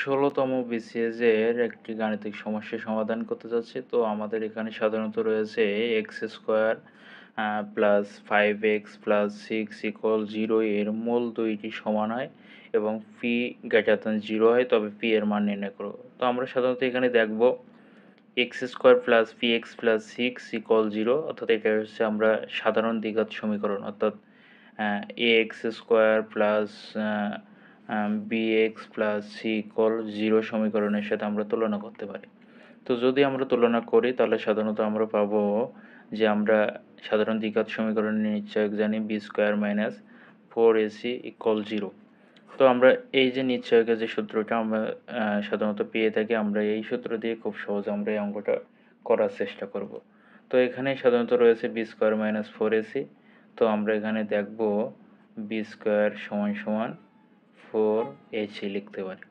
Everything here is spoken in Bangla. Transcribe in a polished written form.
১৬তম বিসিএসের একটি গাণিতিক সমস্যা সমাধান করতে যাচ্ছি। তো আমাদের এখানে সাধারণত রয়েছে x² plus 5x plus 6 equal 0 এর মূল দুইটি সমান হয় এবং p গ্রেটার দ্যান 0 হয়, তবে p এর মান নির্ণয় করো। তো আমরা সাধারণত এখানে দেখব x² plus px plus 6 equal 0, অর্থাৎ এটা হচ্ছে আমরা সাধারণ দ্বিঘাত সমীকরণ, অর্থাৎ ax² plus bx plus c equal 0 সমীকরণের সাথে আমরা তুলনা করতে পারি। তো যদি আমরা তুলনা করি তাহলে সাধারণত আমরা পাবো যে আমরা সাধারণ দ্বিঘাত সমীকরণের নিশ্চয়ক জানি b² মাইনাস 4ac ইকুয়াল 0। তো আমরা এই যে নিশ্চয়কের যে সূত্রটা আমরা সাধারণত পেয়ে থাকি, আমরা এই সূত্র দিয়ে খুব সহজে আমরা এই অঙ্কটা করার চেষ্টা করব। তো এখানে সাধারণত রয়েছে b² মাইনাস 4ac। তো আমরা এখানে দেখব b² সমান সমান 4ac লিখতে পারি।